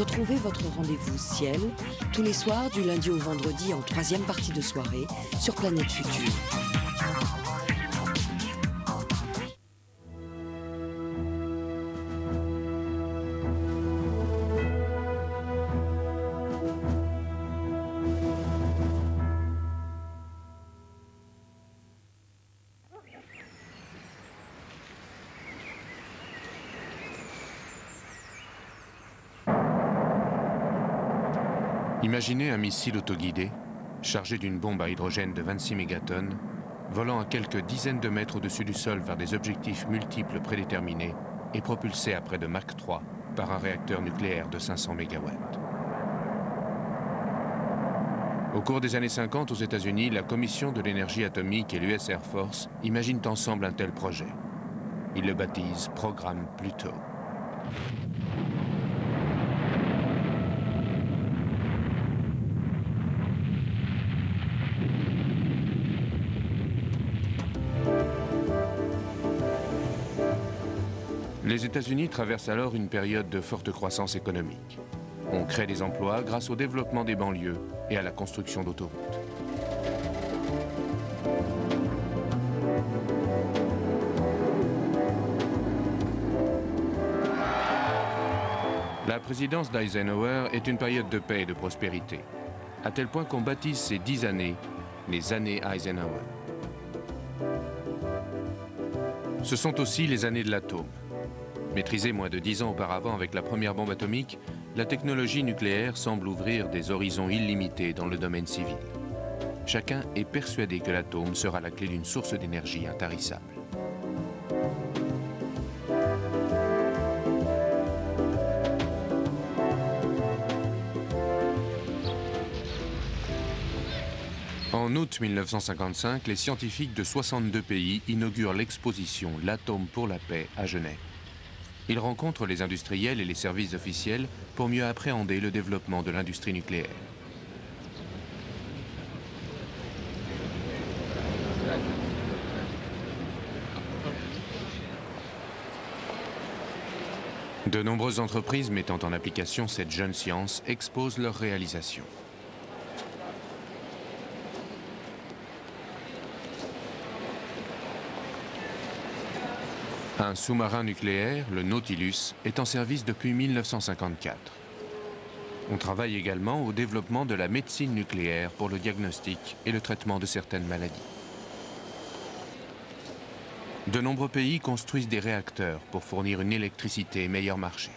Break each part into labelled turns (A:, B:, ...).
A: Retrouvez votre rendez-vous Ciel tous les soirs du lundi au vendredi en troisième partie de soirée sur Planète Future.
B: Imaginez un missile autoguidé, chargé d'une bombe à hydrogène de 26 mégatonnes, volant à quelques dizaines de mètres au-dessus du sol vers des objectifs multiples prédéterminés et propulsé à près de Mach 3 par un réacteur nucléaire de 500 mégawatts. Au cours des années 50 aux États-Unis, la Commission de l'énergie atomique et l'US Air Force imaginent ensemble un tel projet. Ils le baptisent Programme Pluto. Les États-Unis traversent alors une période de forte croissance économique. On crée des emplois grâce au développement des banlieues et à la construction d'autoroutes. La présidence d'Eisenhower est une période de paix et de prospérité, à tel point qu'on baptise ces 10 années les années Eisenhower. Ce sont aussi les années de l'atome. Maîtrisée moins de 10 ans auparavant avec la première bombe atomique, la technologie nucléaire semble ouvrir des horizons illimités dans le domaine civil. Chacun est persuadé que l'atome sera la clé d'une source d'énergie intarissable. En août 1955, les scientifiques de 62 pays inaugurent l'exposition L'atome pour la paix à Genève. Ils rencontrent les industriels et les services officiels pour mieux appréhender le développement de l'industrie nucléaire. De nombreuses entreprises mettant en application cette jeune science exposent leurs réalisations. Un sous-marin nucléaire, le Nautilus, est en service depuis 1954. On travaille également au développement de la médecine nucléaire pour le diagnostic et le traitement de certaines maladies. De nombreux pays construisent des réacteurs pour fournir une électricité meilleur marché.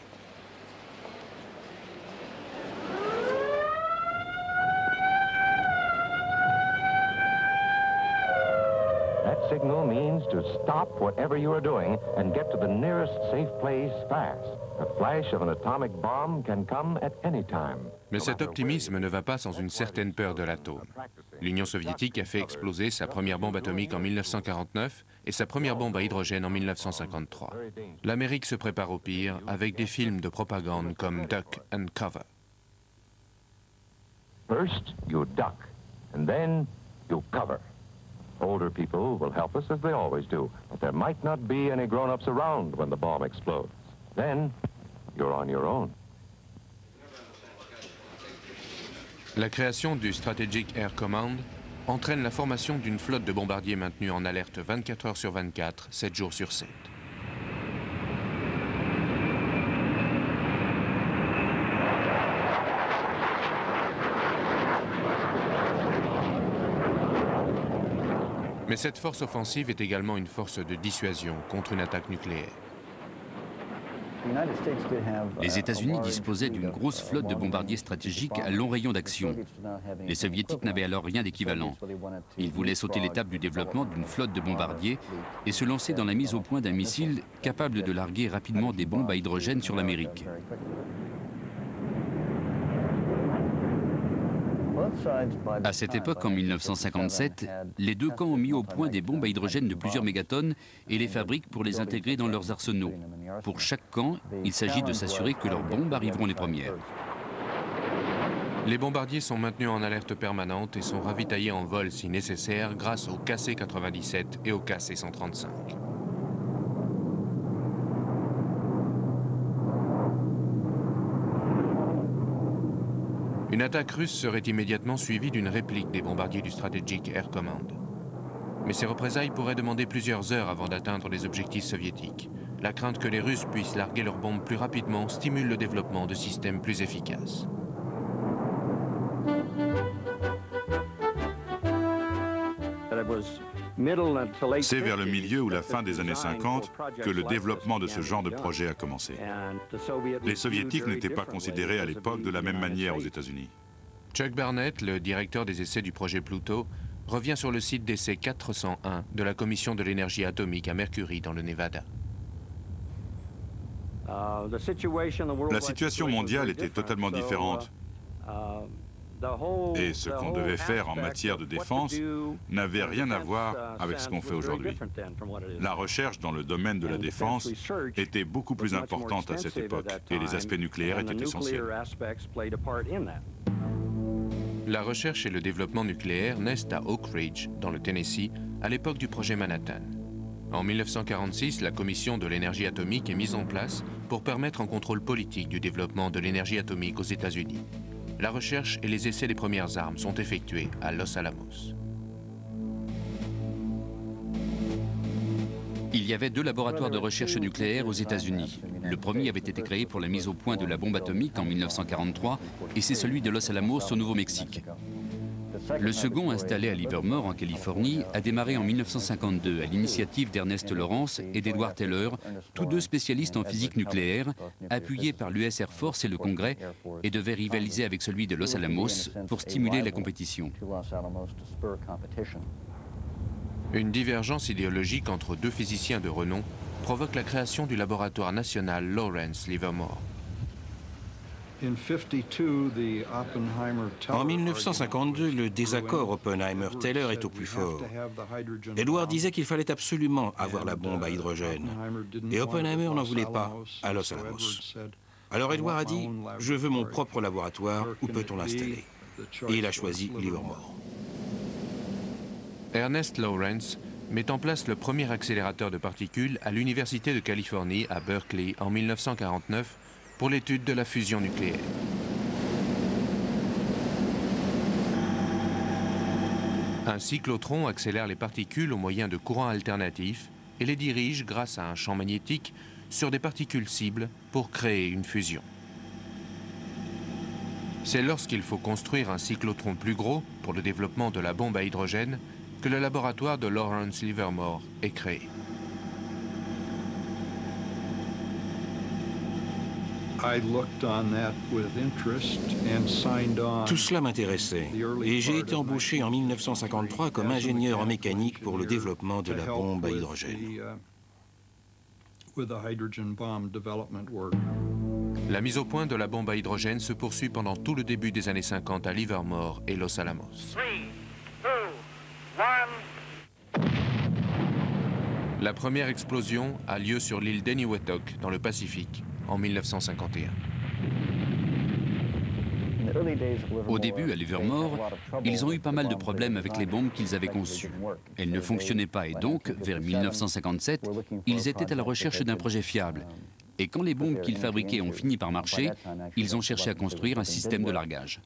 C: Signal means to stop whatever you are doing and get to the nearest safe place fast. The flash of an atomic bomb can come at any time.
B: Mais cet optimisme ne va pas sans une certaine peur de l'atome. L'Union soviétique a fait exploser sa première bombe atomique en 1949 et sa première bombe à hydrogène en 1953. L'Amérique se prépare au pire avec des films de propagande comme Duck and Cover.
C: First, you duck, and then you cover. Older people will help us as they always do, but there might not be any grown-ups around when the bomb explodes. Then, you're on your own.
B: La création du Strategic Air Command entraîne la formation d'une flotte de bombardiers maintenus en alerte 24 heures sur 24, 7 jours sur 7. Mais cette force offensive est également une force de dissuasion contre une attaque nucléaire.
D: Les États-Unis disposaient d'une grosse flotte de bombardiers stratégiques à long rayon d'action. Les Soviétiques n'avaient alors rien d'équivalent. Ils voulaient sauter l'étape du développement d'une flotte de bombardiers et se lancer dans la mise au point d'un missile capable de larguer rapidement des bombes à hydrogène sur l'Amérique. À cette époque, en 1957, les deux camps ont mis au point des bombes à hydrogène de plusieurs mégatonnes et les fabriquent pour les intégrer dans leurs arsenaux. Pour chaque camp, il s'agit de s'assurer que leurs bombes arriveront les premières.
B: Les bombardiers sont maintenus en alerte permanente et sont ravitaillés en vol si nécessaire grâce au KC-97 et au KC-135. Une attaque russe serait immédiatement suivie d'une réplique des bombardiers du Strategic Air Command. Mais ces représailles pourraient demander plusieurs heures avant d'atteindre les objectifs soviétiques. La crainte que les Russes puissent larguer leurs bombes plus rapidement stimule le développement de systèmes plus efficaces.
E: C'est vers le milieu ou la fin des années 50 que le développement de ce genre de projet a commencé. Les Soviétiques n'étaient pas considérés à l'époque de la même manière aux États-Unis.
B: Chuck Barnett, le directeur des essais du projet Pluto, revient sur le site d'essai 401 de la Commission de l'énergie atomique à Mercury dans le Nevada.
E: La situation mondiale était totalement différente. Et ce qu'on devait faire en matière de défense n'avait rien à voir avec ce qu'on fait aujourd'hui. La recherche dans le domaine de la défense était beaucoup plus importante à cette époque et les aspects nucléaires étaient essentiels.
B: La recherche et le développement nucléaire naissent à Oak Ridge, dans le Tennessee, à l'époque du projet Manhattan. En 1946, la Commission de l'énergie atomique est mise en place pour permettre un contrôle politique du développement de l'énergie atomique aux États-Unis. La recherche et les essais des premières armes sont effectués à Los Alamos.
D: Il y avait 2 laboratoires de recherche nucléaire aux États-Unis. Le premier avait été créé pour la mise au point de la bombe atomique en 1943 et c'est celui de Los Alamos au Nouveau-Mexique. Le second, installé à Livermore en Californie, a démarré en 1952 à l'initiative d'Ernest Lawrence et d'Edward Teller, tous 2 spécialistes en physique nucléaire, appuyés par l'US Air Force et le Congrès, et devait rivaliser avec celui de Los Alamos pour stimuler la compétition.
B: Une divergence idéologique entre 2 physiciens de renom provoque la création du laboratoire national Lawrence Livermore.
F: En 1952, le désaccord Oppenheimer-Teller est au plus fort. Edward disait qu'il fallait absolument avoir la bombe à hydrogène. Et Oppenheimer n'en voulait pas à Los Alamos. Alors Edward a dit « Je veux mon propre laboratoire, où peut-on l'installer ?» Et il a choisi Livermore.
B: Ernest Lawrence met en place le premier accélérateur de particules à l'Université de Californie à Berkeley en 1949 pour l'étude de la fusion nucléaire. Un cyclotron accélère les particules au moyen de courants alternatifs et les dirige grâce à un champ magnétique sur des particules cibles pour créer une fusion. C'est lorsqu'il faut construire un cyclotron plus gros pour le développement de la bombe à hydrogène que le laboratoire de Lawrence Livermore est créé.
F: Tout cela m'intéressait et j'ai été embauché en 1953 comme ingénieur en mécanique pour le développement de la bombe à hydrogène.
B: La mise au point de la bombe à hydrogène se poursuit pendant tout le début des années 50 à Livermore et Los Alamos.
G: 3, 2, 1.
B: La première explosion a lieu sur l'île d'Eniwetok, dans le Pacifique, en 1951.
D: Au début, à Livermore, ils ont eu pas mal de problèmes avec les bombes qu'ils avaient conçues. Elles ne fonctionnaient pas et donc, vers 1957, ils étaient à la recherche d'un projet fiable. Et quand les bombes qu'ils fabriquaient ont fini par marcher, ils ont cherché à construire un système de largage.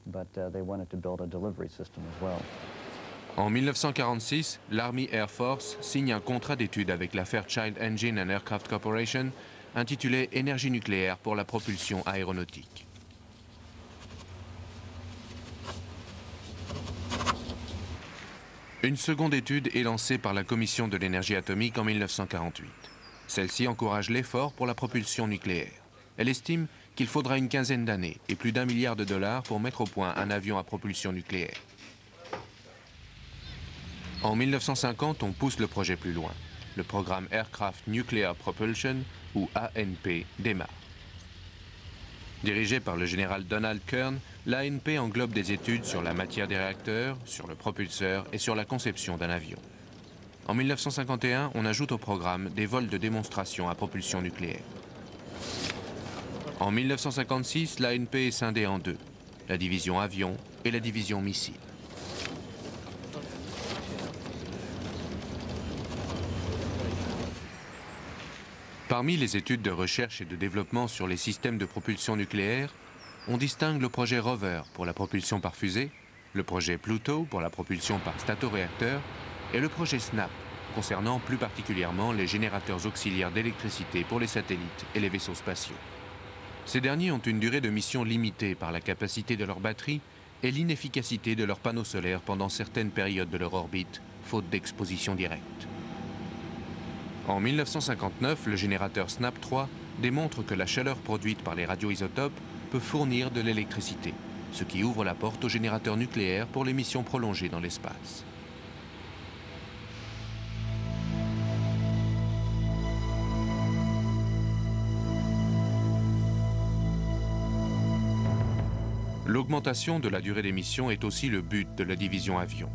B: En 1946, l'Army Air Force signe un contrat d'étude avec la Fairchild Engine and Aircraft Corporation intitulé « Énergie nucléaire pour la propulsion aéronautique ». Une seconde étude est lancée par la Commission de l'énergie atomique en 1948. Celle-ci encourage l'effort pour la propulsion nucléaire. Elle estime qu'il faudra une quinzaine d'années et plus d'1 milliard de dollars pour mettre au point un avion à propulsion nucléaire. En 1950, on pousse le projet plus loin. Le programme Aircraft Nuclear Propulsion, ou ANP, démarre. Dirigé par le général Donald Kern, l'ANP englobe des études sur la matière des réacteurs, sur le propulseur et sur la conception d'un avion. En 1951, on ajoute au programme des vols de démonstration à propulsion nucléaire. En 1956, l'ANP est scindée en 2, la division avion et la division missile. Parmi les études de recherche et de développement sur les systèmes de propulsion nucléaire, on distingue le projet Rover pour la propulsion par fusée, le projet Pluto pour la propulsion par statoréacteur et le projet SNAP concernant plus particulièrement les générateurs auxiliaires d'électricité pour les satellites et les vaisseaux spatiaux. Ces derniers ont une durée de mission limitée par la capacité de leur batterie et l'inefficacité de leurs panneaux solaires pendant certaines périodes de leur orbite, faute d'exposition directe. En 1959, le générateur SNAP 3 démontre que la chaleur produite par les radioisotopes peut fournir de l'électricité, ce qui ouvre la porte aux générateurs nucléaires pour les missions prolongées dans l'espace. L'augmentation de la durée des missions est aussi le but de la division avion.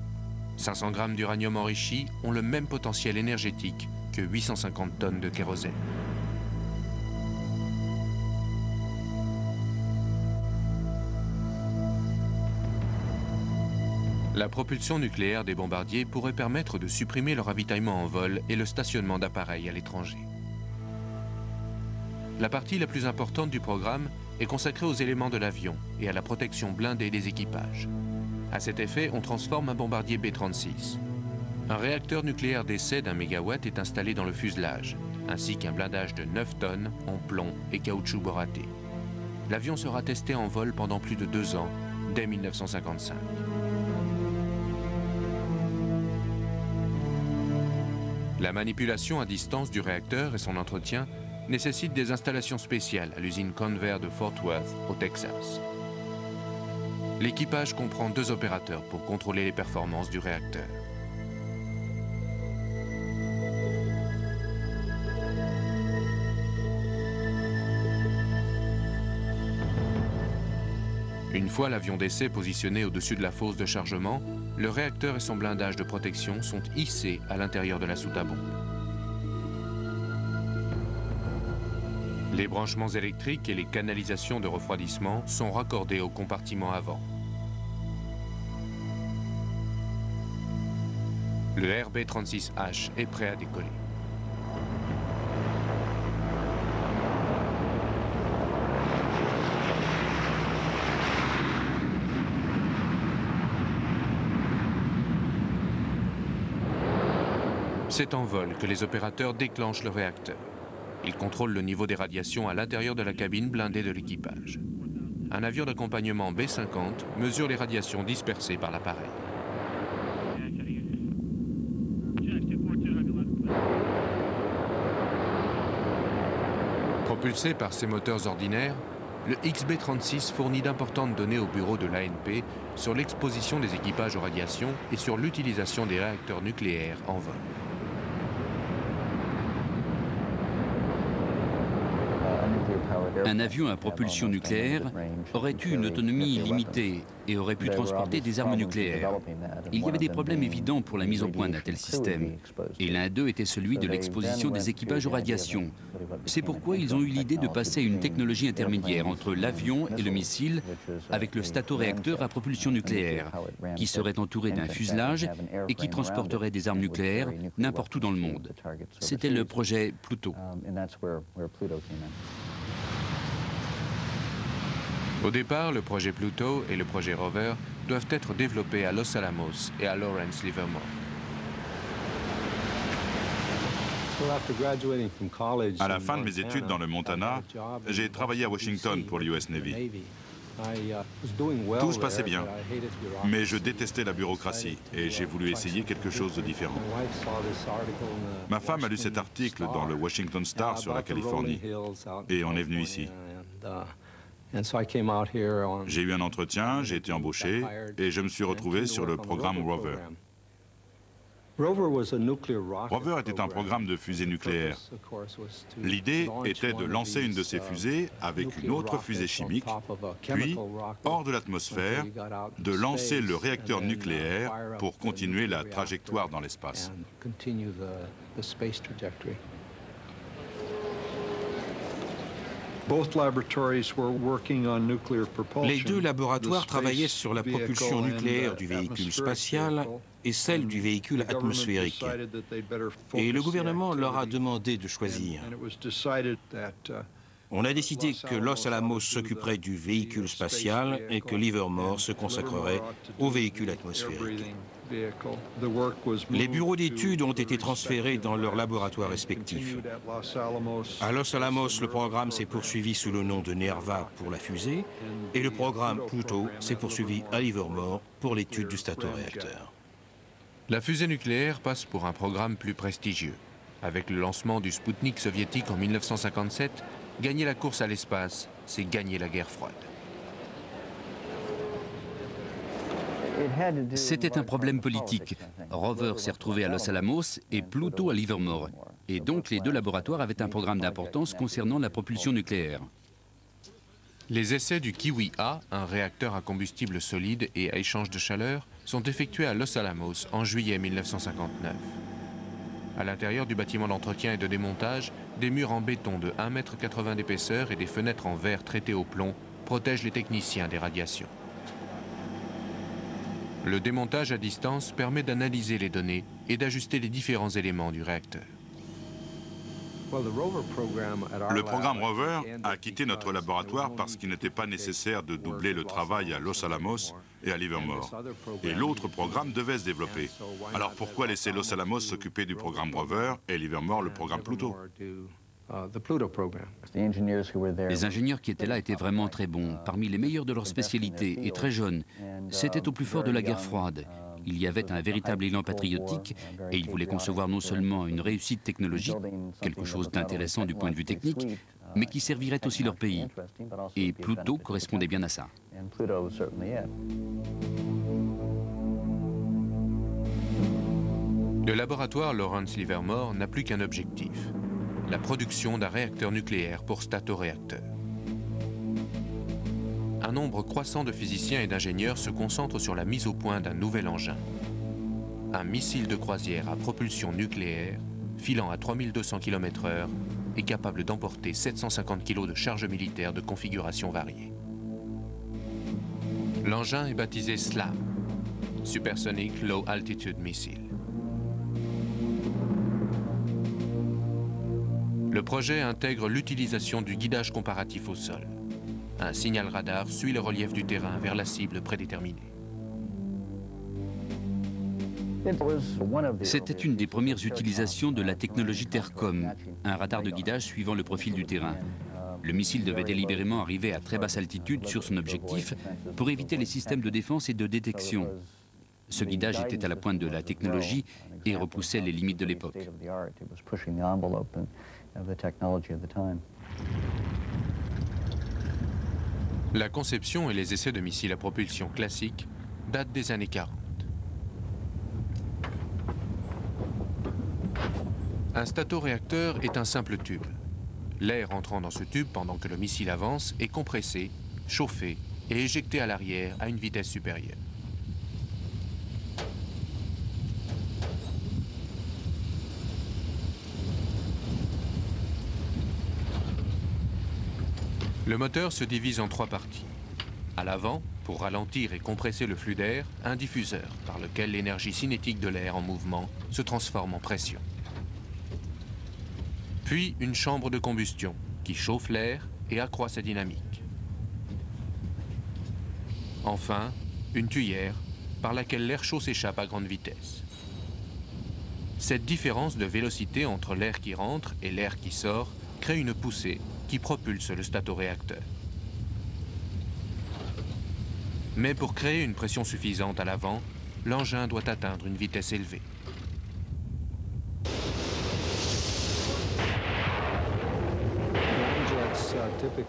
B: 500 grammes d'uranium enrichi ont le même potentiel énergétique que 850 tonnes de kérosène. La propulsion nucléaire des bombardiers pourrait permettre de supprimer le ravitaillement en vol et le stationnement d'appareils à l'étranger. La partie la plus importante du programme est consacrée aux éléments de l'avion et à la protection blindée des équipages. À cet effet, on transforme un bombardier B-36. Un réacteur nucléaire d'essai d'1 MW est installé dans le fuselage, ainsi qu'un blindage de 9 tonnes en plomb et caoutchouc boraté. L'avion sera testé en vol pendant plus de 2 ans, dès 1955. La manipulation à distance du réacteur et son entretien nécessitent des installations spéciales à l'usine Convair de Fort Worth, au Texas. L'équipage comprend 2 opérateurs pour contrôler les performances du réacteur. Une fois l'avion d'essai positionné au-dessus de la fosse de chargement, le réacteur et son blindage de protection sont hissés à l'intérieur de la soute à bombe. Les branchements électriques et les canalisations de refroidissement sont raccordés au compartiment avant. Le RB-36H est prêt à décoller. C'est en vol que les opérateurs déclenchent le réacteur. Ils contrôlent le niveau des radiations à l'intérieur de la cabine blindée de l'équipage. Un avion d'accompagnement B-50 mesure les radiations dispersées par l'appareil. Propulsé par ses moteurs ordinaires, le XB-36 fournit d'importantes données au bureau de l'ANP sur l'exposition des équipages aux radiations et sur l'utilisation des réacteurs nucléaires en vol.
D: Un avion à propulsion nucléaire aurait eu une autonomie limitée et aurait pu transporter des armes nucléaires. Il y avait des problèmes évidents pour la mise au point d'un tel système, et l'un d'eux était celui de l'exposition des équipages aux radiations. C'est pourquoi ils ont eu l'idée de passer à une technologie intermédiaire entre l'avion et le missile, avec le statoréacteur à propulsion nucléaire, qui serait entouré d'un fuselage et qui transporterait des armes nucléaires n'importe où dans le monde. C'était le projet Pluto.
B: Au départ, le projet Pluto et le projet Rover doivent être développés à Los Alamos et à Lawrence Livermore.
E: À la fin de mes études dans le Montana, j'ai travaillé à Washington pour l'US Navy. Tout se passait bien, mais je détestais la bureaucratie et j'ai voulu essayer quelque chose de différent. Ma femme a lu cet article dans le Washington Star sur la Californie et on est venu ici. J'ai eu un entretien, j'ai été embauché et je me suis retrouvé sur le programme Rover. Rover était un programme de fusée nucléaire. L'idée était de lancer une de ces fusées avec une autre fusée chimique, puis, hors de l'atmosphère, de lancer le réacteur nucléaire pour continuer la trajectoire dans l'espace.
F: Les 2 laboratoires travaillaient sur la propulsion nucléaire du véhicule spatial et celle du véhicule atmosphérique. Et le gouvernement leur a demandé de choisir. On a décidé que Los Alamos s'occuperait du véhicule spatial et que Livermore se consacrerait au véhicule atmosphérique. Les bureaux d'études ont été transférés dans leurs laboratoires respectifs. À Los Alamos, le programme s'est poursuivi sous le nom de NERVA pour la fusée et le programme Pluto s'est poursuivi à Livermore pour l'étude du statoréacteur.
B: La fusée nucléaire passe pour un programme plus prestigieux. Avec le lancement du Spoutnik soviétique en 1957, gagner la course à l'espace, c'est gagner la guerre froide.
D: C'était un problème politique. Rover s'est retrouvé à Los Alamos et Pluto à Livermore. Et donc les deux laboratoires avaient un programme d'importance concernant la propulsion nucléaire.
B: Les essais du Kiwi-A, un réacteur à combustible solide et à échange de chaleur, sont effectués à Los Alamos en juillet 1959. À l'intérieur du bâtiment d'entretien et de démontage, des murs en béton de 1,80 m d'épaisseur et des fenêtres en verre traitées au plomb protègent les techniciens des radiations. Le démontage à distance permet d'analyser les données et d'ajuster les différents éléments du réacteur.
E: Le programme Rover a quitté notre laboratoire parce qu'il n'était pas nécessaire de doubler le travail à Los Alamos et à Livermore. Et l'autre programme devait se développer. Alors pourquoi laisser Los Alamos s'occuper du programme Rover et Livermore le programme Pluto?
D: Les ingénieurs qui étaient là étaient vraiment très bons, parmi les meilleurs de leur spécialité et très jeunes. C'était au plus fort de la guerre froide. Il y avait un véritable élan patriotique et ils voulaient concevoir non seulement une réussite technologique, quelque chose d'intéressant du point de vue technique, mais qui servirait aussi leur pays. Et Pluto correspondait bien à ça.
B: Le laboratoire Lawrence Livermore n'a plus qu'un objectif: la production d'un réacteur nucléaire pour statoréacteur. Un nombre croissant de physiciens et d'ingénieurs se concentre sur la mise au point d'un nouvel engin. Un missile de croisière à propulsion nucléaire, filant à 3200 km/h et capable d'emporter 750 kg de charge militaire de configuration variée. L'engin est baptisé SLAM, Supersonic Low Altitude Missile. Le projet intègre l'utilisation du guidage comparatif au sol. Un signal radar suit le relief du terrain vers la cible prédéterminée.
D: C'était une des premières utilisations de la technologie TERCOM, un radar de guidage suivant le profil du terrain. Le missile devait délibérément arriver à très basse altitude sur son objectif pour éviter les systèmes de défense et de détection. Ce guidage était à la pointe de la technologie et repoussait les limites de l'époque.
B: La conception et les essais de missiles à propulsion classiques datent des années 40. Un statoréacteur est un simple tube. L'air entrant dans ce tube pendant que le missile avance est compressé, chauffé et éjecté à l'arrière à une vitesse supérieure. Le moteur se divise en 3 parties. À l'avant, pour ralentir et compresser le flux d'air, un diffuseur par lequel l'énergie cinétique de l'air en mouvement se transforme en pression. Puis une chambre de combustion qui chauffe l'air et accroît sa dynamique. Enfin, une tuyère par laquelle l'air chaud s'échappe à grande vitesse. Cette différence de vélocité entre l'air qui rentre et l'air qui sort crée une poussée qui propulse le statoréacteur. Mais pour créer une pression suffisante à l'avant, l'engin doit atteindre une vitesse élevée.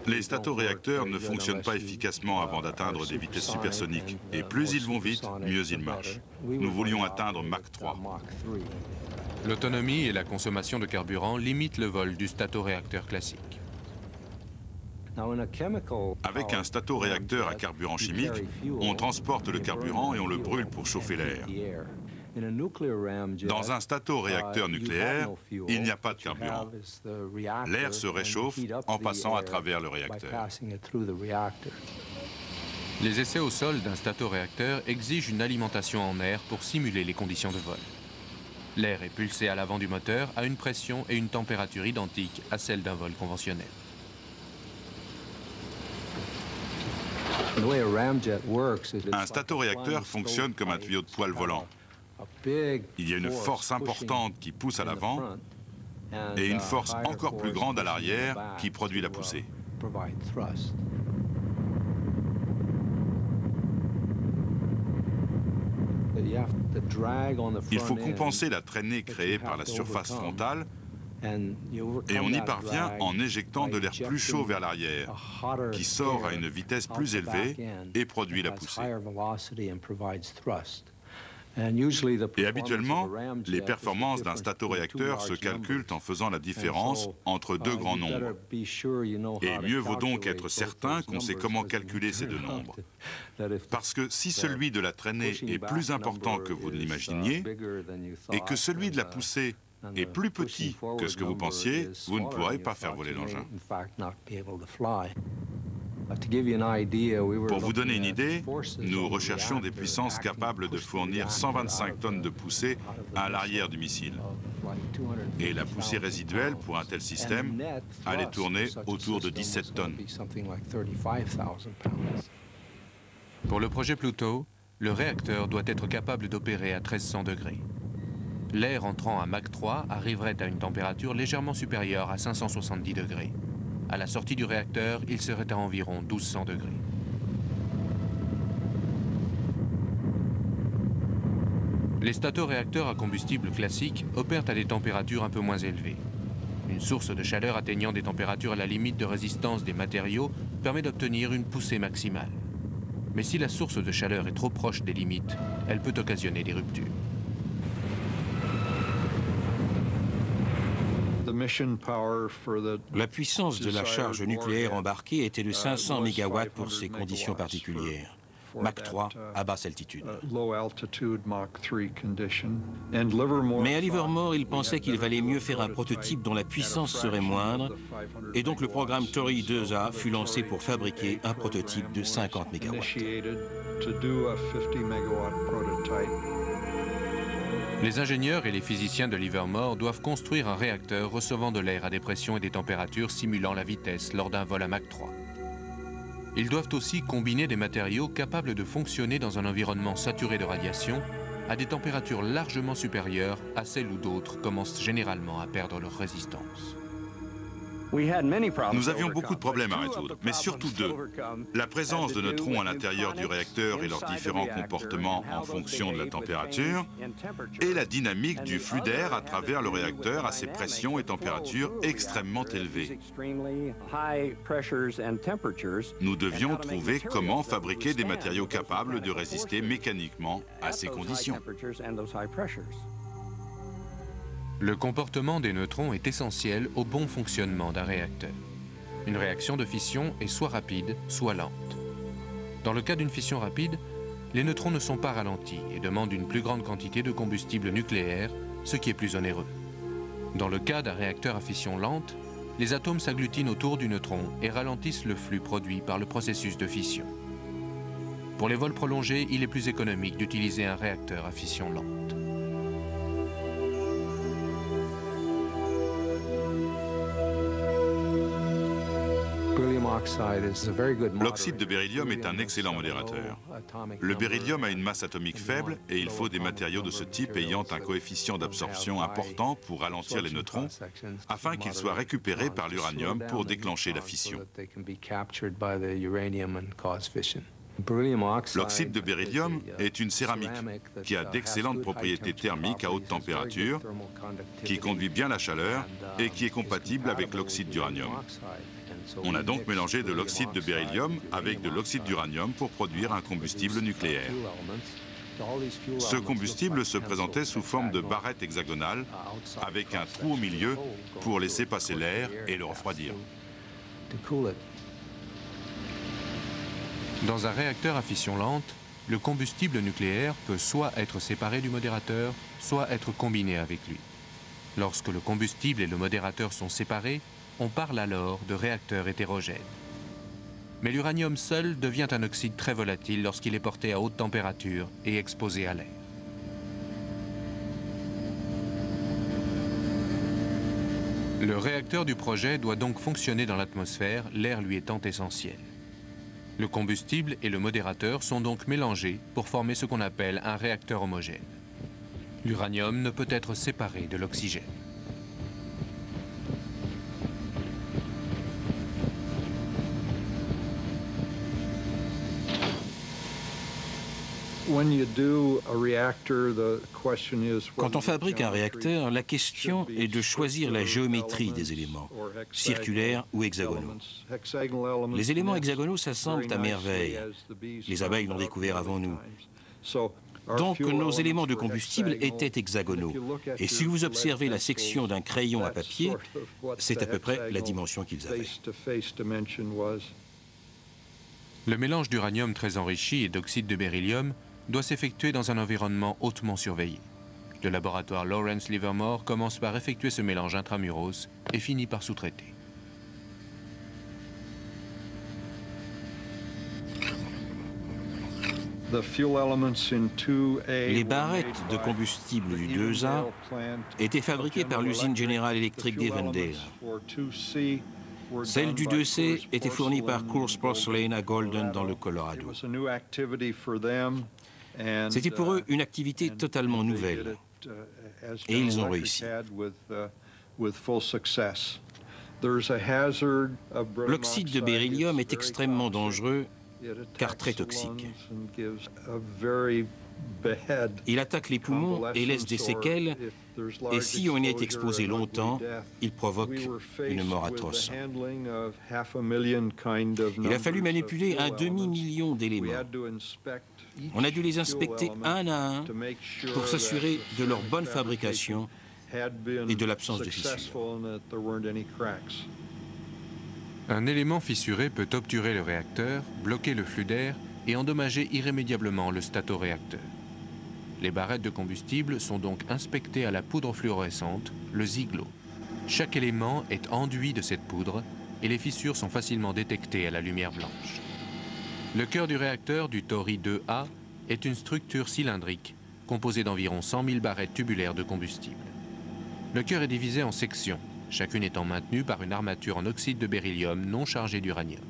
E: Les statoréacteurs ne fonctionnent pas efficacement avant d'atteindre des vitesses supersoniques. Et plus ils vont vite, mieux ils marchent. Nous voulions atteindre Mach 3.
B: L'autonomie et la consommation de carburant limitent le vol du statoréacteur classique.
E: Avec un statoréacteur à carburant chimique, on transporte le carburant et on le brûle pour chauffer l'air. Dans un statoréacteur nucléaire, il n'y a pas de carburant. L'air se réchauffe en passant à travers le réacteur.
B: Les essais au sol d'un statoréacteur exigent une alimentation en air pour simuler les conditions de vol. L'air est pulsé à l'avant du moteur à une pression et une température identiques à celles d'un vol conventionnel.
E: Un statoréacteur fonctionne comme un tuyau de poêle volant. Il y a une force importante qui pousse à l'avant et une force encore plus grande à l'arrière qui produit la poussée. Il faut compenser la traînée créée par la surface frontale et on y parvient en éjectant de l'air plus chaud vers l'arrière, qui sort à une vitesse plus élevée et produit la poussée. Et habituellement, les performances d'un statoréacteur se calculent en faisant la différence entre deux grands nombres. Et mieux vaut donc être certain qu'on sait comment calculer ces deux nombres. Parce que si celui de la traînée est plus important que vous ne l'imaginiez, et que celui de la poussée est plus petit que ce que vous pensiez, vous ne pourrez pas faire voler l'engin. Pour vous donner une idée, nous recherchions des puissances capables de fournir 125 tonnes de poussée à l'arrière du missile. Et la poussée résiduelle pour un tel système allait tourner autour de 17 tonnes.
B: Pour le projet Pluto, le réacteur doit être capable d'opérer à 1300 degrés. L'air entrant à Mach 3 arriverait à une température légèrement supérieure à 570 degrés. À la sortie du réacteur, il serait à environ 1200 degrés. Les statoréacteurs à combustible classique opèrent à des températures un peu moins élevées. Une source de chaleur atteignant des températures à la limite de résistance des matériaux permet d'obtenir une poussée maximale. Mais si la source de chaleur est trop proche des limites, elle peut occasionner des ruptures.
F: La puissance de la charge nucléaire embarquée était de 500 MW pour ces conditions particulières. Mach 3 à basse altitude. Mais à Livermore, il pensait qu'il valait mieux faire un prototype dont la puissance serait moindre, et donc le programme Tory 2A fut lancé pour fabriquer un prototype de 50 MW.
B: Les ingénieurs et les physiciens de Livermore doivent construire un réacteur recevant de l'air à des pressions et des températures simulant la vitesse lors d'un vol à Mach 3. Ils doivent aussi combiner des matériaux capables de fonctionner dans un environnement saturé de radiation à des températures largement supérieures à celles où d'autres commencent généralement à perdre leur résistance.
E: Nous avions beaucoup de problèmes à résoudre, mais surtout deux. La présence de neutrons à l'intérieur du réacteur et leurs différents comportements en fonction de la température, et la dynamique du flux d'air à travers le réacteur à ses pressions et températures extrêmement élevées. Nous devions trouver comment fabriquer des matériaux capables de résister mécaniquement à ces conditions.
B: Le comportement des neutrons est essentiel au bon fonctionnement d'un réacteur. Une réaction de fission est soit rapide, soit lente. Dans le cas d'une fission rapide, les neutrons ne sont pas ralentis et demandent une plus grande quantité de combustible nucléaire, ce qui est plus onéreux. Dans le cas d'un réacteur à fission lente, les atomes s'agglutinent autour du neutron et ralentissent le flux produit par le processus de fission. Pour les vols prolongés, il est plus économique d'utiliser un réacteur à fission lente.
E: L'oxyde de beryllium est un excellent modérateur. Le beryllium a une masse atomique faible et il faut des matériaux de ce type ayant un coefficient d'absorption important pour ralentir les neutrons afin qu'ils soient récupérés par l'uranium pour déclencher la fission. L'oxyde de beryllium est une céramique qui a d'excellentes propriétés thermiques à haute température, qui conduit bien la chaleur et qui est compatible avec l'oxyde d'uranium. On a donc mélangé de l'oxyde de beryllium avec de l'oxyde d'uranium pour produire un combustible nucléaire. Ce combustible se présentait sous forme de barrette hexagonale avec un trou au milieu pour laisser passer l'air et le refroidir.
B: Dans un réacteur à fission lente, le combustible nucléaire peut soit être séparé du modérateur, soit être combiné avec lui. Lorsque le combustible et le modérateur sont séparés, on parle alors de réacteur hétérogène. Mais l'uranium seul devient un oxyde très volatile lorsqu'il est porté à haute température et exposé à l'air. Le réacteur du projet doit donc fonctionner dans l'atmosphère, l'air lui étant essentiel. Le combustible et le modérateur sont donc mélangés pour former ce qu'on appelle un réacteur homogène. L'uranium ne peut être séparé de l'oxygène.
F: Quand on fabrique un réacteur, la question est de choisir la géométrie des éléments, circulaires ou hexagonaux. Les éléments hexagonaux s'assemblent à merveille. Les abeilles l'ont découvert avant nous. Donc nos éléments de combustible étaient hexagonaux. Et si vous observez la section d'un crayon à papier, c'est à peu près la dimension qu'ils avaient.
B: Le mélange d'uranium très enrichi et d'oxyde de beryllium doit s'effectuer dans un environnement hautement surveillé. Le laboratoire Lawrence Livermore commence par effectuer ce mélange intramuros et finit par sous-traiter.
F: Les barrettes de combustible du 2A étaient fabriquées par l'usine General Electric d'Avondale. Celles du 2C étaient fournies par Coors Porcelain à Golden dans le Colorado. C'était pour eux une activité totalement nouvelle. Et ils ont réussi. L'oxyde de beryllium est extrêmement dangereux car très toxique. Il attaque les poumons et laisse des séquelles, et si on y est exposé longtemps, il provoque une mort atroce. Il a fallu manipuler un demi-million d'éléments. On a dû les inspecter un à un pour s'assurer de leur bonne fabrication et de l'absence de fissures.
B: Un élément fissuré peut obturer le réacteur, bloquer le flux d'air et endommager irrémédiablement le statoréacteur. Les barrettes de combustible sont donc inspectées à la poudre fluorescente, le Zieglo. Chaque élément est enduit de cette poudre et les fissures sont facilement détectées à la lumière blanche. Le cœur du réacteur du Tori 2A est une structure cylindrique composée d'environ 100 000 barrettes tubulaires de combustible. Le cœur est divisé en sections, chacune étant maintenue par une armature en oxyde de beryllium non chargée d'uranium.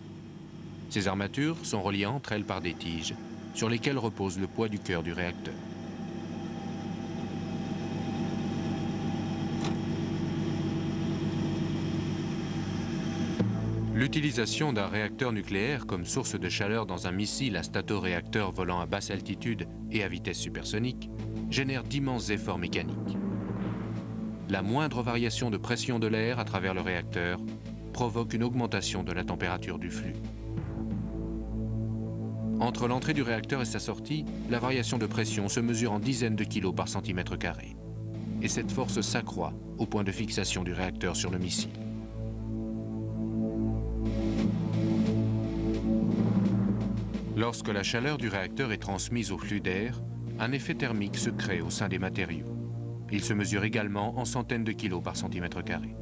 B: Ces armatures sont reliées entre elles par des tiges, sur lesquelles repose le poids du cœur du réacteur. L'utilisation d'un réacteur nucléaire comme source de chaleur dans un missile à statoréacteur volant à basse altitude et à vitesse supersonique génère d'immenses efforts mécaniques. La moindre variation de pression de l'air à travers le réacteur provoque une augmentation de la température du flux. Entre l'entrée du réacteur et sa sortie, la variation de pression se mesure en dizaines de kilos par centimètre carré. Et cette force s'accroît au point de fixation du réacteur sur le missile. Lorsque la chaleur du réacteur est transmise au flux d'air, un effet thermique se crée au sein des matériaux. Il se mesure également en centaines de kilos par centimètre carré.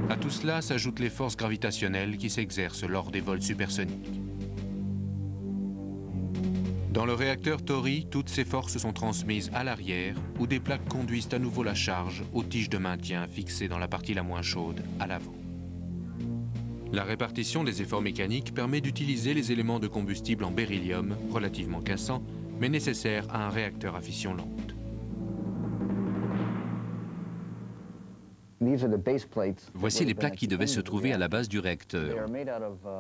B: À tout cela s'ajoutent les forces gravitationnelles qui s'exercent lors des vols supersoniques. Dans le réacteur Tori, toutes ces forces sont transmises à l'arrière, où des plaques conduisent à nouveau la charge aux tiges de maintien fixées dans la partie la moins chaude, à l'avant. La répartition des efforts mécaniques permet d'utiliser les éléments de combustible en beryllium, relativement cassants, mais nécessaires à un réacteur à fission lente.
D: Voici les plaques qui devaient se trouver à la base du réacteur.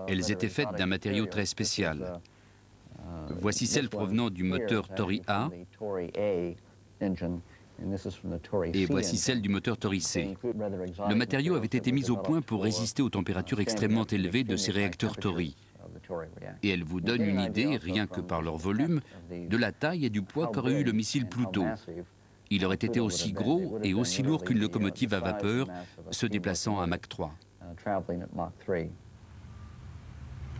D: Elles étaient faites d'un matériau très spécial. Voici celles provenant du moteur Tori A et voici celle du moteur Tori C. Le matériau avait été mis au point pour résister aux températures extrêmement élevées de ces réacteurs Tori. Et elles vous donnent une idée, rien que par leur volume, de la taille et du poids qu'aurait eu le missile Pluto. Il aurait été aussi gros et aussi lourd qu'une locomotive à vapeur, se déplaçant à Mach 3.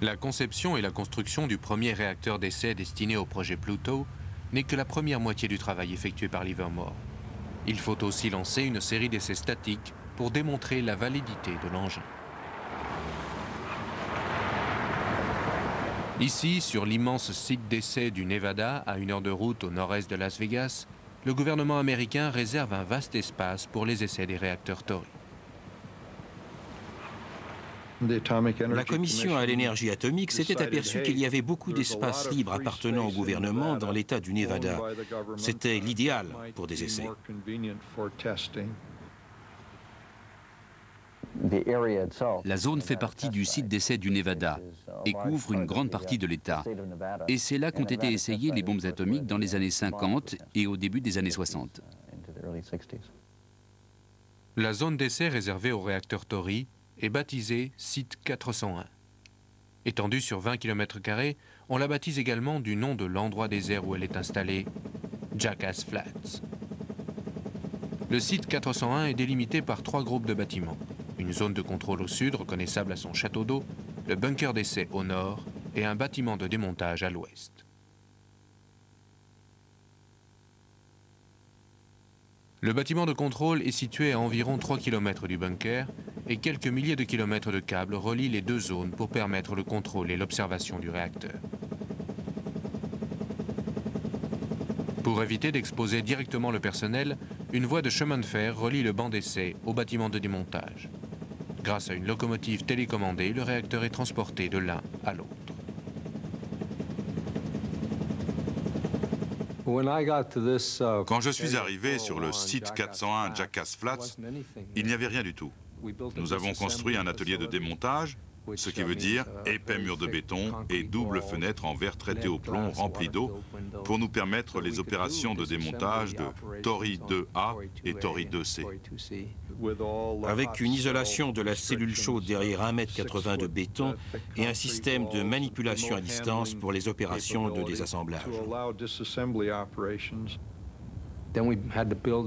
B: La conception et la construction du premier réacteur d'essai destiné au projet Pluto n'est que la première moitié du travail effectué par Livermore. Il faut aussi lancer une série d'essais statiques pour démontrer la validité de l'engin. Ici, sur l'immense site d'essai du Nevada, à 1 heure de route au nord-est de Las Vegas, le gouvernement américain réserve un vaste espace pour les essais des réacteurs Tori.
F: La Commission à l'énergie atomique s'était aperçue qu'il y avait beaucoup d'espace libre appartenant au gouvernement dans l'État du Nevada. C'était l'idéal pour des essais.
D: La zone fait partie du site d'essai du Nevada et couvre une grande partie de l'État. Et c'est là qu'ont été essayées les bombes atomiques dans les années 50 et au début des années 60.
B: La zone d'essai réservée au réacteur Tory est baptisée Site 401. Étendue sur 20 km², on la baptise également du nom de l'endroit désert où elle est installée, Jackass Flats. Le site 401 est délimité par 3 groupes de bâtiments. Une zone de contrôle au sud, reconnaissable à son château d'eau, le bunker d'essai au nord et un bâtiment de démontage à l'ouest. Le bâtiment de contrôle est situé à environ 3 km du bunker et quelques milliers de kilomètres de câbles relient les deux zones pour permettre le contrôle et l'observation du réacteur. Pour éviter d'exposer directement le personnel, une voie de chemin de fer relie le banc d'essai au bâtiment de démontage. Grâce à une locomotive télécommandée, le réacteur est transporté de l'un à l'autre.
E: Quand je suis arrivé sur le site 401 Jackass Flats, il n'y avait rien du tout. Nous avons construit un atelier de démontage, ce qui veut dire épais mur de béton et double fenêtre en verre traité au plomb rempli d'eau pour nous permettre les opérations de démontage de Tory 2A et Tory 2C.
F: Avec une isolation de la cellule chaude derrière 1,80 m de béton et un système de manipulation à distance pour les opérations de désassemblage.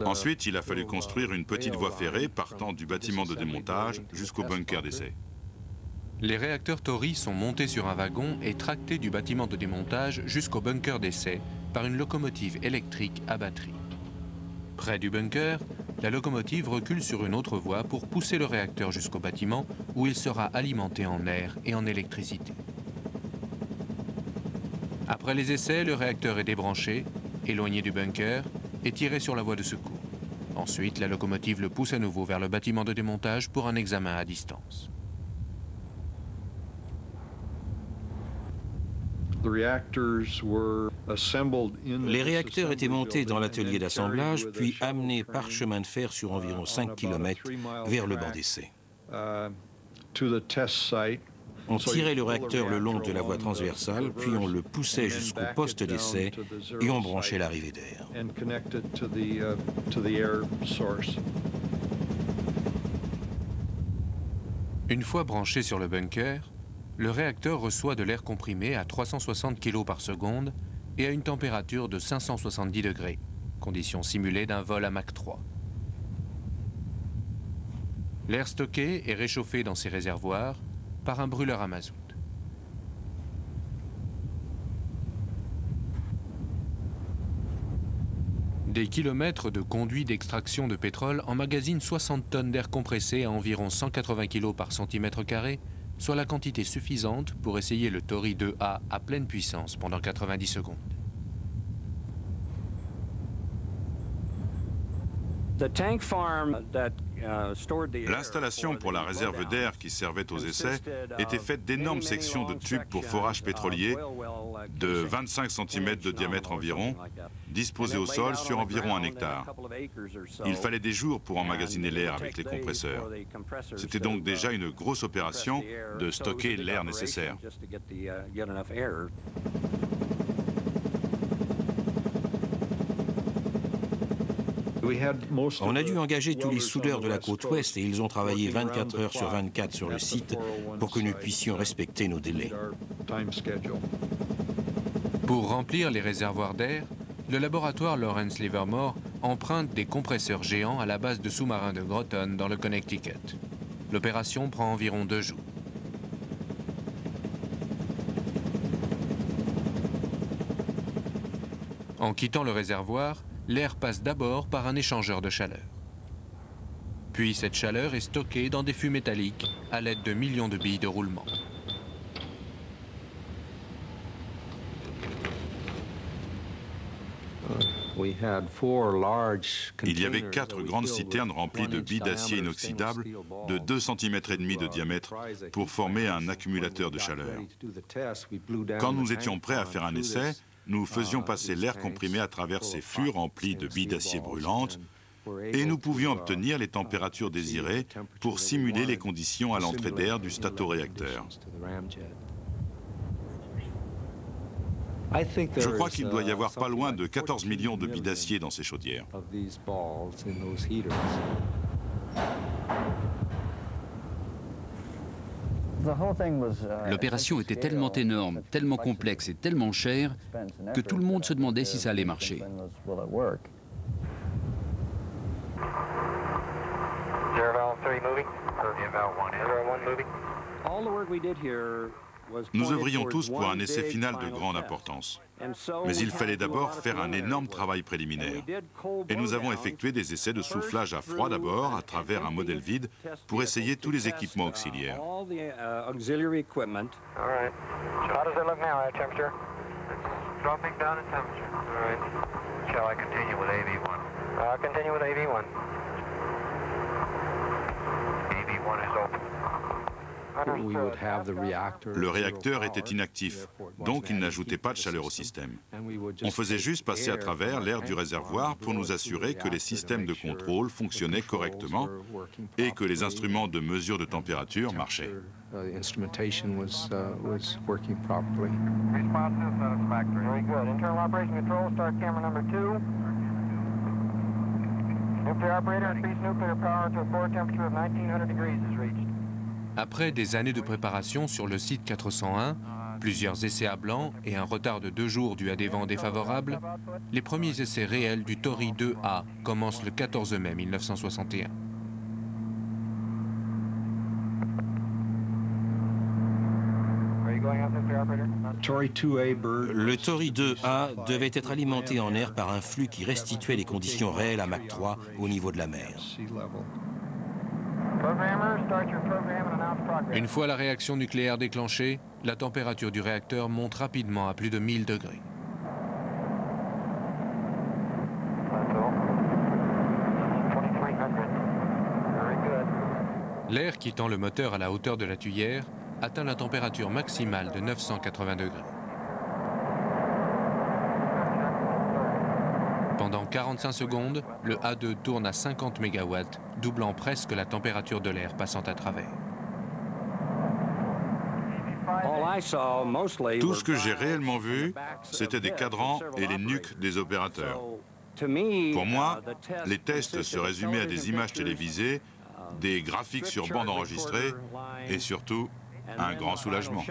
E: Ensuite, il a fallu construire une petite voie ferrée partant du bâtiment de démontage jusqu'au bunker d'essai.
B: Les réacteurs Tory sont montés sur un wagon et tractés du bâtiment de démontage jusqu'au bunker d'essai par une locomotive électrique à batterie. Près du bunker, la locomotive recule sur une autre voie pour pousser le réacteur jusqu'au bâtiment où il sera alimenté en air et en électricité. Après les essais, le réacteur est débranché, éloigné du bunker et tiré sur la voie de secours. Ensuite, la locomotive le pousse à nouveau vers le bâtiment de démontage pour un examen à distance.
F: Les réacteurs étaient montés dans l'atelier d'assemblage, puis amenés par chemin de fer sur environ 5 km vers le banc d'essai. On tirait le réacteur le long de la voie transversale, puis on le poussait jusqu'au poste d'essai et on branchait l'arrivée d'air.
B: Une fois branché sur le bunker, le réacteur reçoit de l'air comprimé à 360 kg par seconde et à une température de 570 degrés, condition simulée d'un vol à Mach 3. L'air stocké est réchauffé dans ces réservoirs par un brûleur à mazout. Des kilomètres de conduits d'extraction de pétrole emmagasinent 60 tonnes d'air compressé à environ 180 kg par centimètre carré, soit la quantité suffisante pour essayer le Tory 2A à pleine puissance pendant 90 secondes.
E: L'installation pour la réserve d'air qui servait aux essais était faite d'énormes sections de tubes pour forage pétrolier de 25 cm de diamètre environ, disposées au sol sur environ 1 hectare. Il fallait des jours pour emmagasiner l'air avec les compresseurs. C'était donc déjà une grosse opération de stocker l'air nécessaire.
F: On a dû engager tous les soudeurs de la côte ouest et ils ont travaillé 24 heures sur 24 sur le site pour que nous puissions respecter nos délais.
B: Pour remplir les réservoirs d'air, le laboratoire Lawrence Livermore emprunte des compresseurs géants à la base de sous-marins de Groton dans le Connecticut. L'opération prend environ 2 jours. En quittant le réservoir, l'air passe d'abord par un échangeur de chaleur. Puis cette chaleur est stockée dans des fûts métalliques à l'aide de millions de billes de roulement.
E: Il y avait 4 grandes citernes remplies de billes d'acier inoxydable de 2,5 cm de diamètre pour former un accumulateur de chaleur. Quand nous étions prêts à faire un essai, nous faisions passer l'air comprimé à travers ces fûts remplis de billes d'acier brûlantes et nous pouvions obtenir les températures désirées pour simuler les conditions à l'entrée d'air du statoréacteur. Je crois qu'il doit y avoir pas loin de 14 millions de billes d'acier dans ces chaudières.
D: L'opération était tellement énorme, tellement complexe et tellement chère que tout le monde se demandait si ça allait marcher.
E: Nous œuvrions tous pour un essai final de grande importance. Mais il fallait d'abord faire un énorme travail préliminaire. Et nous avons effectué des essais de soufflage à froid d'abord, à travers un modèle vide, pour essayer tous les équipements auxiliaires. Le réacteur était inactif, donc il n'ajoutait pas de chaleur au système. On faisait juste passer à travers l'air du réservoir pour nous assurer que les systèmes de contrôle fonctionnaient correctement et que les instruments de mesure de température marchaient.
B: Après des années de préparation sur le site 401, plusieurs essais à blanc et un retard de 2 jours dû à des vents défavorables, les premiers essais réels du Tory 2A commencent le 14 mai 1961.
F: Le Tory 2A devait être alimenté en air par un flux qui restituait les conditions réelles à Mach 3 au niveau de la mer.
B: Une fois la réaction nucléaire déclenchée, la température du réacteur monte rapidement à plus de 1000 degrés. L'air quittant le moteur à la hauteur de la tuyère atteint la température maximale de 980 degrés. Pendant 45 secondes, le A2 tourne à 50 MW, doublant presque la température de l'air passant à travers.
E: Tout ce que j'ai réellement vu, c'était des cadrans et les nuques des opérateurs. Pour moi, les tests se résumaient à des images télévisées, des graphiques sur bande enregistrée et surtout un grand soulagement.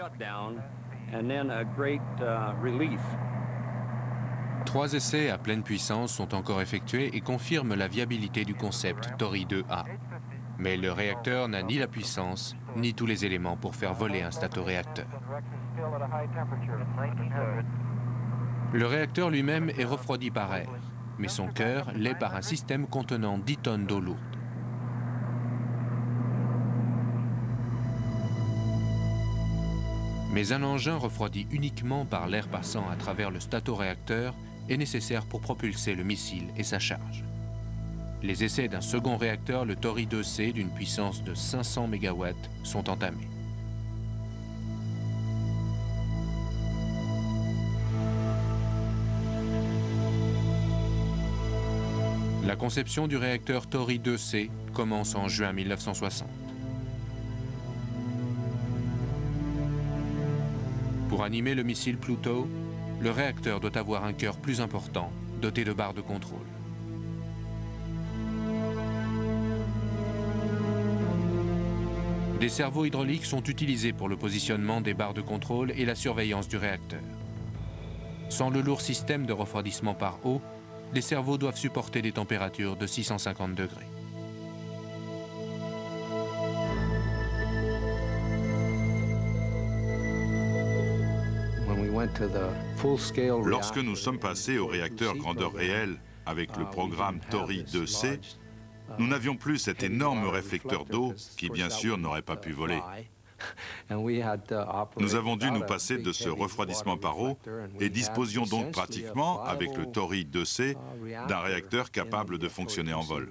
B: 3 essais à pleine puissance sont encore effectués et confirment la viabilité du concept Tory 2A. Mais le réacteur n'a ni la puissance, ni tous les éléments pour faire voler un statoréacteur. Le réacteur lui-même est refroidi par air, mais son cœur l'est par un système contenant 10 tonnes d'eau lourde. Mais un engin refroidi uniquement par l'air passant à travers le statoréacteur est nécessaire pour propulser le missile et sa charge. Les essais d'un second réacteur, le Tory 2C, d'une puissance de 500 MW, sont entamés. La conception du réacteur Tory 2C commence en juin 1960. Pour animer le missile Pluto, le réacteur doit avoir un cœur plus important, doté de barres de contrôle. Des cerveaux hydrauliques sont utilisés pour le positionnement des barres de contrôle et la surveillance du réacteur. Sans le lourd système de refroidissement par eau, les cerveaux doivent supporter des températures de 650 degrés.
E: Lorsque nous sommes passés au réacteur grandeur réelle avec le programme Tory 2C, nous n'avions plus cet énorme réflecteur d'eau qui, bien sûr, n'aurait pas pu voler. Nous avons dû nous passer de ce refroidissement par eau et disposions donc pratiquement, avec le Tory 2C, d'un réacteur capable de fonctionner en vol.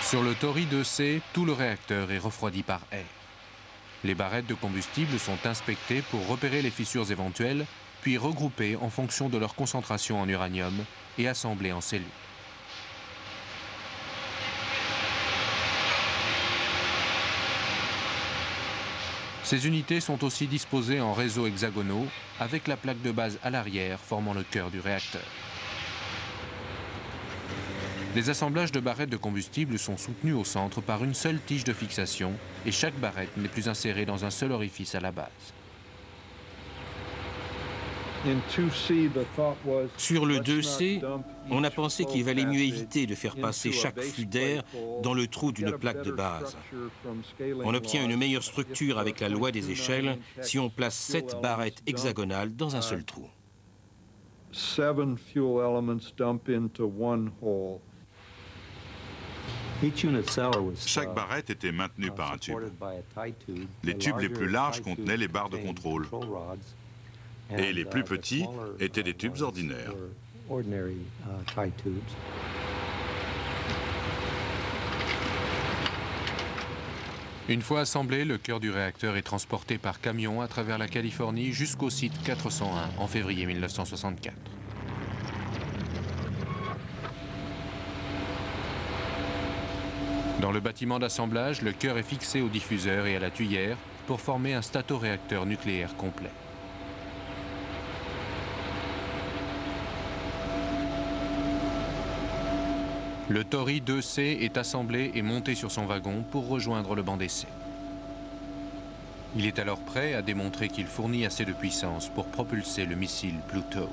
B: Sur le Tory 2C, tout le réacteur est refroidi par air. Les barrettes de combustible sont inspectées pour repérer les fissures éventuelles, puis regroupées en fonction de leur concentration en uranium et assemblées en cellules. Ces unités sont aussi disposées en réseaux hexagonaux, avec la plaque de base à l'arrière formant le cœur du réacteur. Les assemblages de barrettes de combustible sont soutenus au centre par une seule tige de fixation et chaque barrette n'est plus insérée dans un seul orifice à la base.
F: Sur le 2C, on a pensé qu'il valait mieux éviter de faire passer chaque flux d'air dans le trou d'une plaque de base. On obtient une meilleure structure avec la loi des échelles si on place 7 barrettes hexagonales dans un seul trou.
E: Chaque barrette était maintenue par un tube. Les tubes les plus larges contenaient les barres de contrôle. Et les plus petits étaient des tubes ordinaires.
B: Une fois assemblé, le cœur du réacteur est transporté par camion à travers la Californie jusqu'au site 401 en février 1964. Dans le bâtiment d'assemblage, le cœur est fixé au diffuseur et à la tuyère pour former un statoréacteur nucléaire complet. Le Tory 2C est assemblé et monté sur son wagon pour rejoindre le banc d'essai. Il est alors prêt à démontrer qu'il fournit assez de puissance pour propulser le missile Pluto.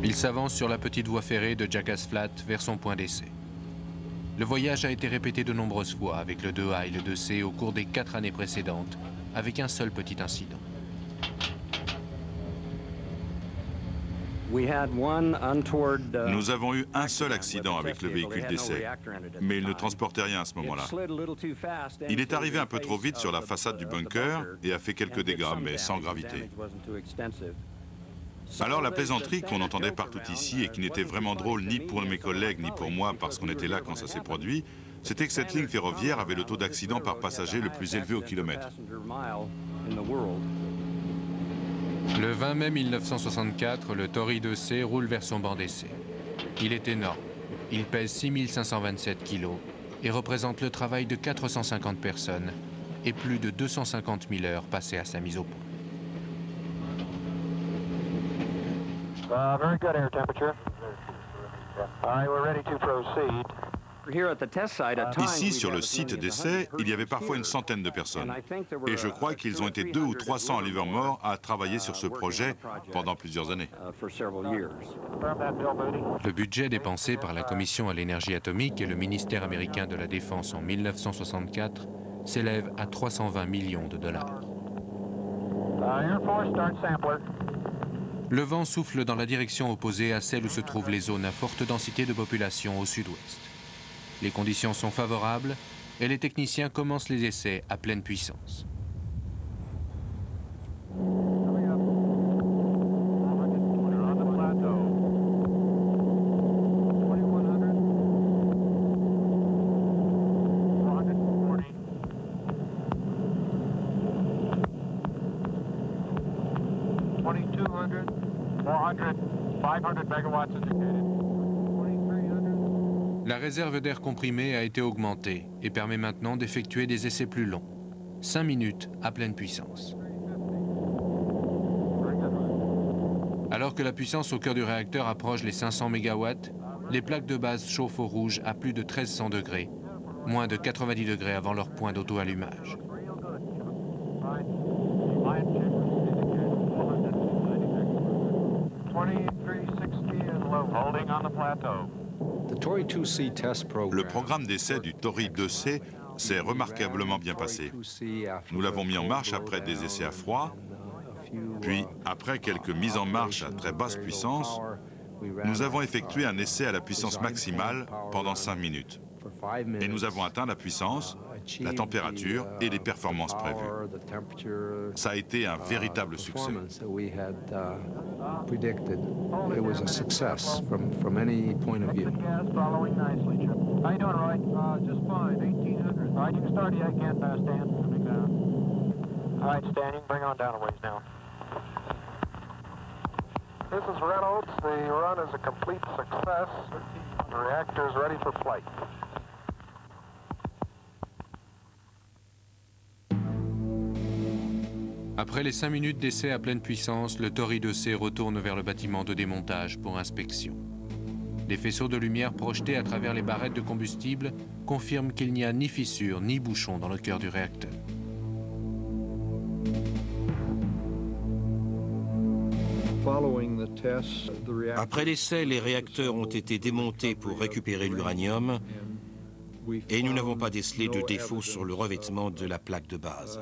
B: Il s'avance sur la petite voie ferrée de Jackass Flat vers son point d'essai. Le voyage a été répété de nombreuses fois avec le 2A et le 2C au cours des 4 années précédentes, avec un seul petit incident.
E: Nous avons eu un seul accident avec le véhicule d'essai, mais il ne transportait rien à ce moment-là. Il est arrivé un peu trop vite sur la façade du bunker et a fait quelques dégâts, mais sans gravité. Alors la plaisanterie qu'on entendait partout ici et qui n'était vraiment drôle ni pour mes collègues ni pour moi parce qu'on était là quand ça s'est produit, c'était que cette ligne ferroviaire avait le taux d'accident par passager le plus élevé au kilomètre.
B: Le 20 mai 1964, le Tory 2C roule vers son banc d'essai. Il est énorme. Il pèse 6527 kg et représente le travail de 450 personnes et plus de 250 000 heures passées à sa mise au point.
G: Very good air temperature. All right, we're ready to proceed.
E: Ici, sur le site d'essai, il y avait parfois une centaine de personnes. Et je crois qu'ils ont été 200 ou 300 à Livermore à travailler sur ce projet pendant plusieurs années.
B: Le budget dépensé par la Commission à l'énergie atomique et le ministère américain de la Défense en 1964 s'élève à 320 millions de dollars. Le vent souffle dans la direction opposée à celle où se trouvent les zones à forte densité de population au sud-ouest. Les conditions sont favorables et les techniciens commencent les essais à pleine puissance. La réserve d'air comprimé a été augmentée et permet maintenant d'effectuer des essais plus longs. 5 minutes à pleine puissance. Alors que la puissance au cœur du réacteur approche les 500 MW, les plaques de base chauffent au rouge à plus de 1300 degrés, moins de 90 degrés avant leur point d'auto-allumage.
E: Le programme d'essai du Tory 2C s'est remarquablement bien passé. Nous l'avons mis en marche après des essais à froid, puis après quelques mises en marche à très basse puissance, Nous avons effectué un essai à la puissance maximale pendant 5 minutes. Et nous avons atteint la puissance, la température et les performances prévues. Ça a été un véritable succès.
G: This is Reynolds. The run is a complete success. The reactor is ready for flight.
B: Après les 5 minutes d'essai à pleine puissance, le Tory 2C retourne vers le bâtiment de démontage pour inspection. Des faisceaux de lumière projetés à travers les barrettes de combustible confirment qu'il n'y a ni fissure ni bouchon dans le cœur du réacteur.
F: Après l'essai, les réacteurs ont été démontés pour récupérer l'uranium et nous n'avons pas décelé de défaut sur le revêtement de la plaque de base.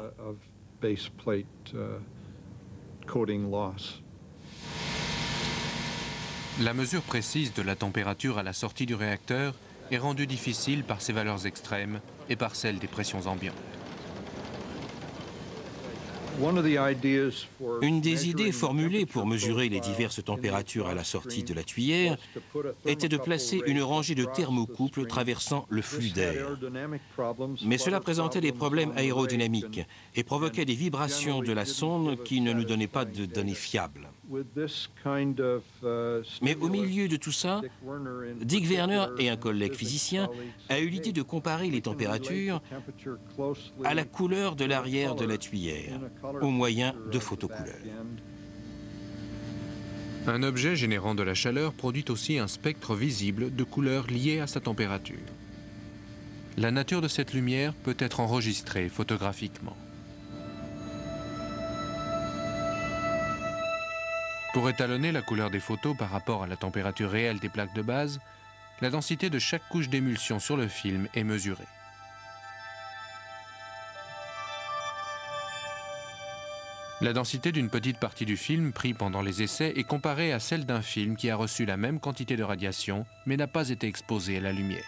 B: La mesure précise de la température à la sortie du réacteur est rendue difficile par ses valeurs extrêmes et par celles des pressions ambiantes.
F: Une des idées formulées pour mesurer les diverses températures à la sortie de la tuyère était de placer une rangée de thermocouples traversant le flux d'air. Mais cela présentait des problèmes aérodynamiques et provoquait des vibrations de la sonde qui ne nous donnaient pas de données fiables. Mais au milieu de tout ça, Dick Werner et un collègue physicien a eu l'idée de comparer les températures à la couleur de l'arrière de la tuyère, au moyen de photocouleurs.
B: Un objet générant de la chaleur produit aussi un spectre visible de couleurs liées à sa température. La nature de cette lumière peut être enregistrée photographiquement. Pour étalonner la couleur des photos par rapport à la température réelle des plaques de base, la densité de chaque couche d'émulsion sur le film est mesurée. La densité d'une petite partie du film pris pendant les essais est comparée à celle d'un film qui a reçu la même quantité de radiation mais n'a pas été exposé à la lumière.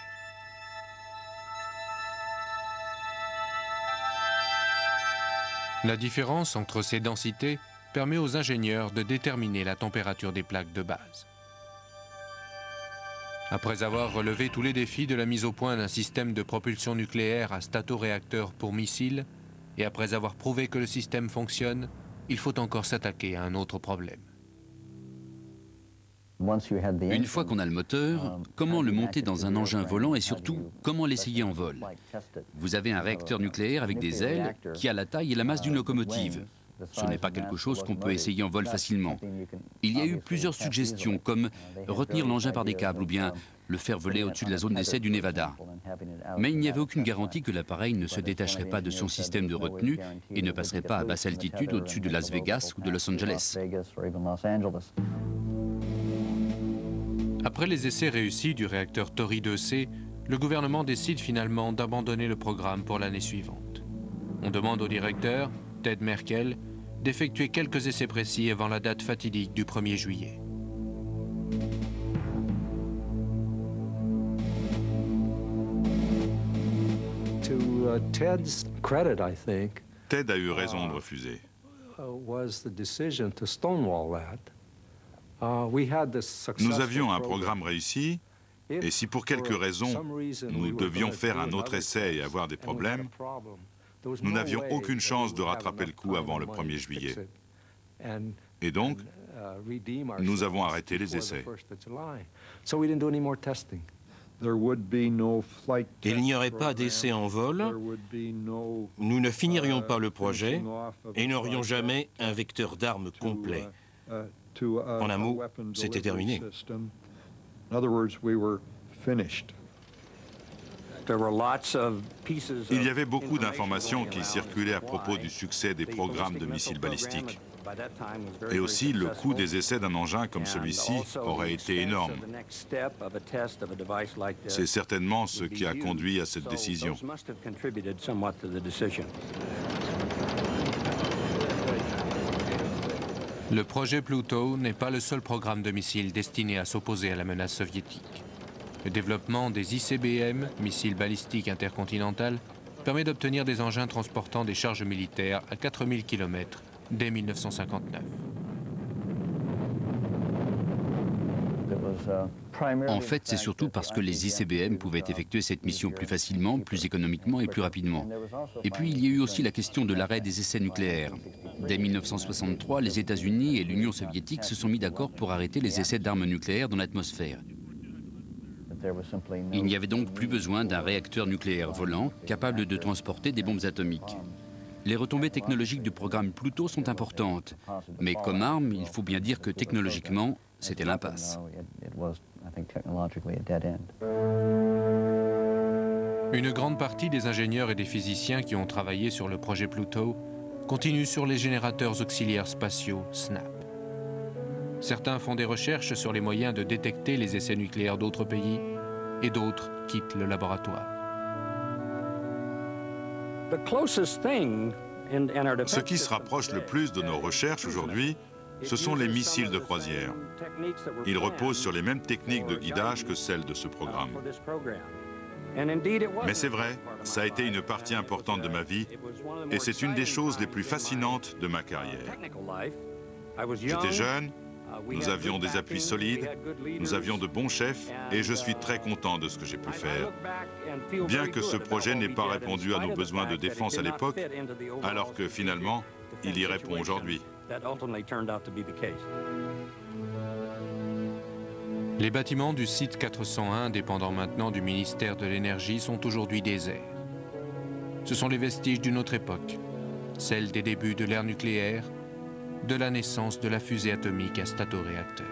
B: La différence entre ces densités permet aux ingénieurs de déterminer la température des plaques de base. Après avoir relevé tous les défis de la mise au point d'un système de propulsion nucléaire à statoréacteur pour missiles, et après avoir prouvé que le système fonctionne, il faut encore s'attaquer à un autre problème.
D: Une fois qu'on a le moteur, comment le monter dans un engin volant et surtout, comment l'essayer en vol? Vous avez un réacteur nucléaire avec des ailes qui a la taille et la masse d'une locomotive. Ce n'est pas quelque chose qu'on peut essayer en vol facilement. Il y a eu plusieurs suggestions, comme retenir l'engin par des câbles ou bien le faire voler au-dessus de la zone d'essai du Nevada. Mais il n'y avait aucune garantie que l'appareil ne se détacherait pas de son système de retenue et ne passerait pas à basse altitude au-dessus de Las Vegas ou de Los Angeles.
B: Après les essais réussis du réacteur Tory 2C, le gouvernement décide finalement d'abandonner le programme pour l'année suivante. On demande au directeur, Ted Merkel, d'effectuer quelques essais précis avant la date fatidique du 1er juillet.
E: Ted a eu raison de refuser. Nous avions un programme réussi, et si pour quelque raison nous devions faire un autre essai et avoir des problèmes, nous n'avions aucune chance de rattraper le coup avant le 1er juillet. Et donc, nous avons arrêté les essais.
F: Il n'y aurait pas d'essai en vol, nous ne finirions pas le projet et n'aurions jamais un vecteur d'armes complet. En un mot, c'était terminé.
E: Il y avait beaucoup d'informations qui circulaient à propos du succès des programmes de missiles balistiques. Et aussi, le coût des essais d'un engin comme celui-ci aurait été énorme. C'est certainement ce qui a conduit à cette décision.
B: Le projet Pluto n'est pas le seul programme de missiles destiné à s'opposer à la menace soviétique. Le développement des ICBM, missiles balistiques intercontinentaux, permet d'obtenir des engins transportant des charges militaires à 4000 km dès 1959.
D: En fait, c'est surtout parce que les ICBM pouvaient effectuer cette mission plus facilement, plus économiquement et plus rapidement. Et puis, il y a eu aussi la question de l'arrêt des essais nucléaires. Dès 1963, les États-Unis et l'Union soviétique se sont mis d'accord pour arrêter les essais d'armes nucléaires dans l'atmosphère. Il n'y avait donc plus besoin d'un réacteur nucléaire volant capable de transporter des bombes atomiques. Les retombées technologiques du programme Pluto sont importantes, mais comme arme, il faut bien dire que technologiquement, c'était l'impasse.
B: Une grande partie des ingénieurs et des physiciens qui ont travaillé sur le projet Pluto continuent sur les générateurs auxiliaires spatiaux SNAP. Certains font des recherches sur les moyens de détecter les essais nucléaires d'autres pays et d'autres quittent le laboratoire.
E: Ce qui se rapproche le plus de nos recherches aujourd'hui, ce sont les missiles de croisière. Ils reposent sur les mêmes techniques de guidage que celles de ce programme. Mais c'est vrai, ça a été une partie importante de ma vie et c'est une des choses les plus fascinantes de ma carrière. J'étais jeune, nous avions des appuis solides, nous avions de bons chefs et je suis très content de ce que j'ai pu faire. Bien que ce projet n'ait pas répondu à nos besoins de défense à l'époque, alors que finalement, il y répond aujourd'hui.
B: Les bâtiments du site 401, dépendant maintenant du ministère de l'Énergie, sont aujourd'hui déserts. Ce sont les vestiges d'une autre époque, celle des débuts de l'ère nucléaire, de la naissance de la fusée atomique à statoréacteur.